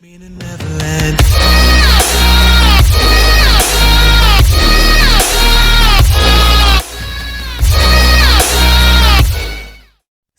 Me in a Neverland.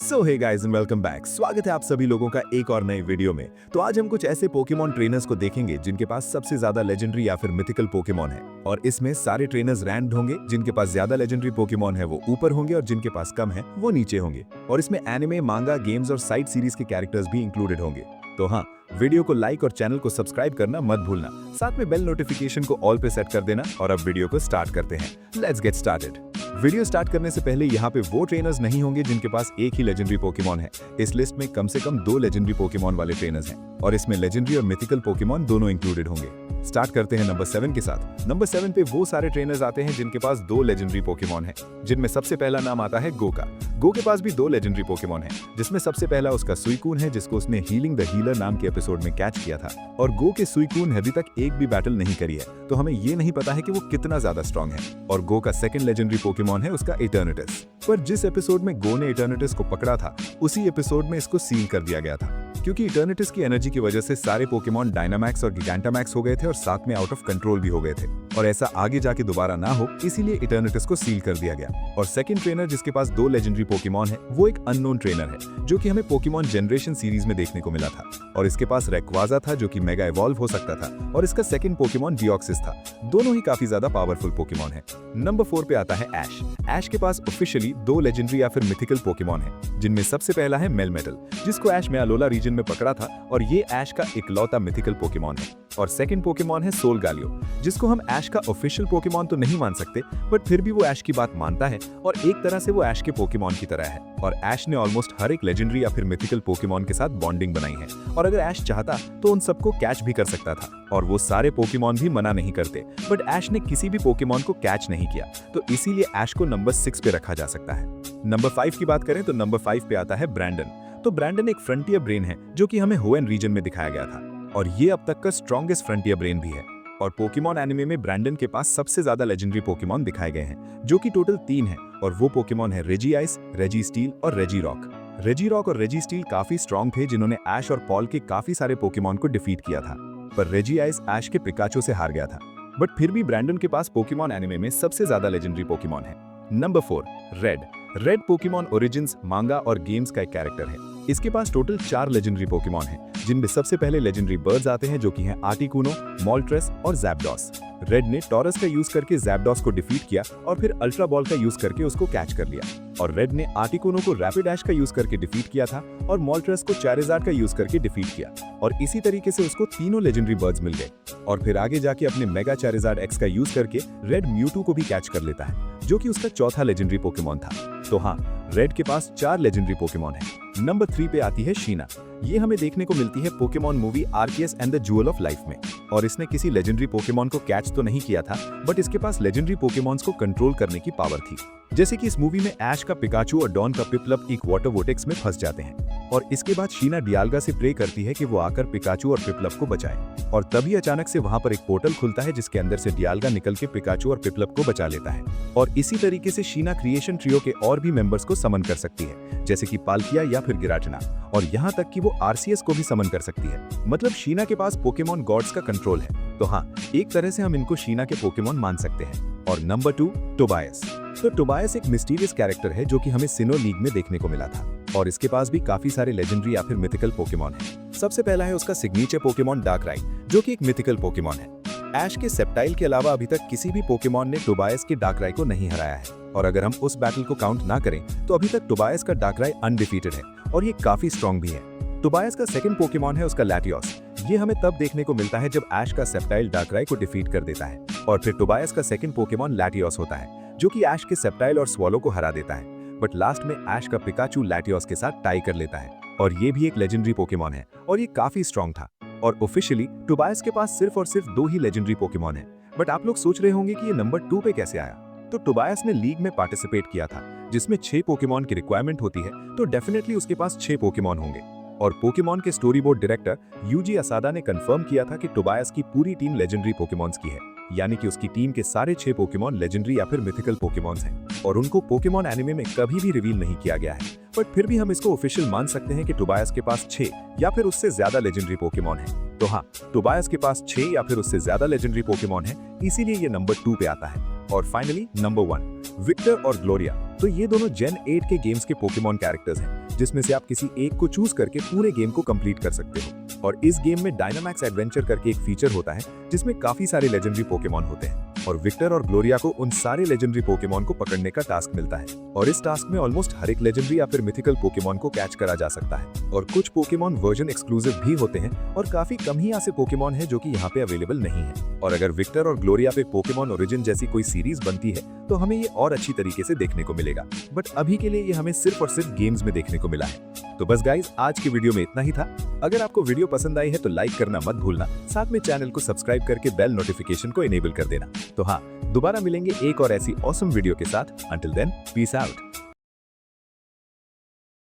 So hey guys and welcome back. स्वागत है आप सभी लोगों का एक और नए वीडियो में। तो आज हम कुछ ऐसे पोकेमॉन ट्रेनर्स को देखेंगे जिनके पास सबसे ज्यादा लेजेंडरी या फिर मिथिकल पोकेमॉन है, और इसमें सारे ट्रेनर्स रैंक्ड होंगे। जिनके पास ज्यादा लेजेंडरी पोकेमॉन है वो ऊपर होंगे और जिनके पास कम है वो नीचे होंगे। और इसमें एनिमे, मांगा, गेम्स और साइड सीरीज के कैरेक्टर्स भी इंक्लूडेड होंगे। तो हाँ, वीडियो को लाइक और चैनल को सब्सक्राइब करना मत भूलना। साथ में बेल नोटिफिकेशन को ऑल पे सेट कर देना। और अब वीडियो को स्टार्ट करते हैं। Let's get started. Video start करने से पहले यहाँ पे वो ट्रेनर्स नहीं होंगे जिनके पास एक ही लेजेंडरी पोकेमॉन है। इस लिस्ट में कम से कम 2 लेजेंडरी पोकेमॉन वाले ट्रेनर्स हैं, और इसमें लेजेंडरी और मिथिकल पोकेमॉन दोनों इंक्लूडेड होंगे। स्टार्ट करते हैं नंबर 7 के साथ। नंबर 7 पे वो सारे ट्रेनर्स आते हैं जिनके पास 2 लेजेंडरी पोकेमॉन हैं, जिनमें सबसे पहला नाम आता है गो का। गो के पास भी 2 लेजेंडरी पोकेमॉन हैं, जिसमें सबसे पहला उसका सुइकून है, जिसको उसने हीलिंग द हीलर नाम के एपिसोड में कैच किया था। और गो के सुइकून ने अभी तक एक भी बैटल नहीं करी है, तो हमें ये नहीं पता है कि वो कितना ज्यादा स्ट्रॉन्ग है। और गो का सेकंड लेजेंडरी पोकेमॉन है उसका इटर्निटस। पर जिस एपिसोड में गो ने इटर्निटस को पकड़ा था, उसी एपिसोड में इसको सील कर दिया गया था, क्योंकि इटर्निटस की एनर्जी की वजह से सारे पोकेमॉन डायनामैक्स और गिगांटामैक्स हो गए थे और साथ में आउट ऑफ कंट्रोल भी हो गए थे। और ऐसा आगे जाके दोबारा ना हो, इसीलिए इटर्निटस को सील कर दिया गया। और सेकंड ट्रेनर जिसके पास 2 लेजेंडरी पोकेमॉन है वो एक अननोन ट्रेनर है, जो कि हमें पोकेमॉन जनरेशन सीरीज में देखने को मिला था। और इसके पास रेक्वाजा था, जो कि मेगा इवॉल्व हो सकता था, और इसका सेकंड पोकेमॉन डिओक्सिस था। दोनों ही काफी ज्यादा पावरफुल पोकेमॉन है। नंबर 4 पे आता है ऐश। ऐश के पास ऑफिशियली 2 लेजेंडरी या फिर मिथिकल पोकेमॉन है, जिनमें सबसे पहला है मेलमेटल, जिसको ऐश में अलोला रीजन में पकड़ा था, और ये ऐश का इकलौता मिथिकल पोकेमॉन है। और सेकंड पोकेमॉन है सोलगालियो, जिसको हम ऐश का ऑफिशियल पोकेमॉन तो नहीं मान सकते, बट फिर भी वो ऐश की बात मानता है, और एक तरह से वो ऐश के पोकेमॉन की तरह है। और ऐश ने ऑलमोस्ट हर एक लेजेंडरी या फिर मिथिकल पोकेमॉन के साथ बॉन्डिंग बनाई है, और अगर ऐश चाहता तो उन सबको कैच भी कर सकता था, और वो सारे पोकेमॉन भी मना नहीं करते। बट ऐश ने किसी भी पोकेमॉन को कैच नहीं किया, तो इसीलिए ऐश को नंबर 6 पे रखा जा सकता है। नंबर 5 की बात करें तो नंबर 5 पे आता है ब्रैंडन। तो ब्रैंडन एक फ्रंटियर ब्रेन है, जो कि हमें होएन रीजन में दिखाया गया था, और ये अब तक का स्ट्रॉन्गेस्ट फ्रंटियर ब्रेन भी है। और पोकेमॉन एनिमे में ब्रैंडन के पास सबसे ज्यादा लेजेंडरी पोकेमॉन दिखाए गए हैं, जो कि टोटल 3 हैं, और वो पोकेमॉन है रेजी आइस, रेजी स्टील और रेजी रॉक। रेजी रॉक और रेजी स्टील काफी स्ट्रॉन्ग थे, जिन्होंने ऐश और पॉल के काफी सारे पोकेमॉन को डिफीट किया था। पर रेजी आइस ऐश के पिकाचो से हार गया था। बट फिर भी ब्रैंडन के पास पोकेमॉन एनिमे में सबसे ज्यादा लेजेंडरी पोकेमॉन है। Number 4 red. Red Pokemon origins, मांगा और गेम्स का एक कैरेक्टर है। इसके पास टोटल 4 लेजेंडरी पोकेमॉन हैं, जिनमें सबसे पहले लेजेंडरी बर्ड्स आते हैं, जो कि हैं आर्टिकुनो, मोल्ट्रेस और ज़ैप्डॉस। रेड ने टॉरस का यूज करके ज़ैप्डॉस को डिफीट किया, और फिर अल्ट्रा बॉल का यूज करके उसको कैच कर लिया। और रेड ने आर्टिकुनो को रैपिड ऐश का यूज करके डिफीट किया था, और मोल्ट्रेस को चारेजार्ड का यूज करके डिफीट किया। और इसी तरीके से उसको तीनों लेजेंडरी बर्ड्स मिल गए। और फिर आगे जाके अपने मेगा चारेजार्ड एक्स का यूज करके रेड म्यूटू को भी कैच कर लेता है, जो कि उसका चौथा लेजेंडरी पोकेमॉन था। तो हाँ, रेड के पास 4 लेजेंडरी पोकेमॉन है। नंबर 3 पे आती है शीना। ये हमें देखने को मिलती है Pokemon movie Arceus and the jewel of life में, और इसने किसी लेजेंडरी पोकेमॉन को कैच तो नहीं किया था, बट इसके पास लेजेंडरी पोकेमॉन्स को कंट्रोल करने की पावर थी। जैसे कि इस मूवी में ऐश का पिकाचू और डॉन का पिपलप एक वाटर वोटेक्स में फंस जाते हैं, और इसके बाद शीना डियाल्गा से प्रे करती है कि वो आकर पिकाचू और पिपलप को बचाए। और तभी अचानक से वहां पर एक पोर्टल खुलता है, जिसके अंदर से डियाल्गा निकल के पिकाचू और पिपलप को बचा लेता है। और इसी तरीके से शीना क्रिएशन ट्रियो के और भी मेंबर्स को समन कर सकती है, जैसे कि पाल्किया या फिर गिराटना, और यहाँ तक कि वो आरसीएस को भी समन कर सकती है। मतलब शीना के पास पोकेमॉन गॉड्स का कंट्रोल है। तो हाँ, एक तरह से हम इनको शीना के पोकेमॉन मान सकते हैं। और नंबर 2 टोबायस। तो टोबायस एक मिस्टीरियस कैरेक्टर है, जो कि हमें सिनो लीग में देखने को मिला था, और इसके पास भी काफी सारे लेजेंडरी या फिर मिथिकल पोकेमॉन हैं। सबसे पहला है उसका सिग्नेचर पोकेमॉन डार्कराई, जो कि एक मिथिकल पोकेमॉन है। ऐश के सेप्टाइल के अलावा अभी तक किसी भी पोकेमॉन ने टोबायस के डार्कराई को नहीं हराया है, और अगर हम उस बैटल को काउंट ना करें तो अभी तक टोबायस का डार्कराई अनडिफीटेड है, और ये काफी स्ट्रॉन्ग भी है। टोबायस का सेकंड पोकेमॉन है उसका लैटियोस। ये हमें तब देखने को मिलता है जब ऐश का सेप्टाइल डार्कराई को डिफीट कर देता है, और फिर टोबायस का सेकंड पोकेमॉन लैटियोस होता है, जो कि ऐश के सेप्टाइल और स्वॉलो को हरा देता है। बट लास्ट में ऐश का पिकाचू लैटियोस के साथ टाई कर लेता है, और ये भी एक लेजेंडरी पोकेमॉन है, और ये काफी स्ट्रॉन्ग था। और ऑफिशियली टोबायस के पास सिर्फ और सिर्फ 2 ही लेजेंडरी पोकेमॉन है। बट आप लोग सोच रहे होंगे कि ये नंबर 2 पे कैसे आया। तो टोबायस ने लीग में पार्टिसिपेट किया था, जिसमें 6 पोकेमॉन की रिक्वायरमेंट होती है, तो डेफिनेटली उसके पास 6 पोकेमॉन होंगे। और पोकेमॉन के स्टोरी बोर्ड डायरेक्टर यूजी असादा ने कंफर्म किया था कि टोबायस की पूरी टीम लेजेंडरी पोकेमॉन्स की है, यानी कि उसकी टीम के सारे 6 पोकेमॉन लेजेंडरी या फिर मिथिकल पोकेमॉन्स हैं, और उनको पोकेमॉन एनिमे में कभी भी रिवील नहीं किया गया है। बट फिर भी हम इसको ऑफिशियल मान सकते हैं कि टोबायस के पास 6 या फिर उससे ज्यादा लेजेंडरी पोकेमॉन हैं। तो हाँ, टोबायस के पास 6 या फिर उससे ज्यादा लेजेंडरी पोकेमॉन है, इसीलिए ये नंबर 2 पे आता है। और फाइनली नंबर 1 विक्टर और ग्लोरिया। तो ये दोनों जेन 8 के गेम्स के पोकेमॉन कैरेक्टर्स हैं, जिसमें से आप किसी एक को चूज करके पूरे गेम को कंप्लीट कर सकते हो। और इस गेम में डायनामैक्स एडवेंचर करके एक फीचर होता है जिसमें काफी सारे लेजेंडरी पोकेमॉन होते हैं और विक्टर और ग्लोरिया को उन सारे लेजेंडरी पोकेमॉन को पकड़ने का टास्क मिलता है। और इस टास्क में ऑलमोस्ट हर एक लेजेंडरी या फिर मिथिकल पोकेमॉन को कैच करा जा सकता है। और कुछ पोकेमॉन वर्जन एक्सक्लूसिव भी होते हैं और काफी कम ही ऐसे पोकेमॉन है जो कि यहाँ पे अवेलेबल नहीं है। और अगर विक्टर और ग्लोरिया पे पोकेमॉन ओरिजिन जैसी कोई सीरीज बनती है तो हमें ये और अच्छी तरीके से देखने को मिलेगा, बट अभी के लिए ये हमें सिर्फ और सिर्फ गेम्स में देखने को मिला है। तो बस गाइज, आज की वीडियो में इतना ही था। अगर आपको वीडियो पसंद आई है तो लाइक करना मत भूलना, साथ में चैनल को सब्सक्राइब करके बेल नोटिफिकेशन को इनेबल कर देना। तो हाँ, दोबारा मिलेंगे एक और ऐसी ऑसम वीडियो के साथ। Until then, peace out.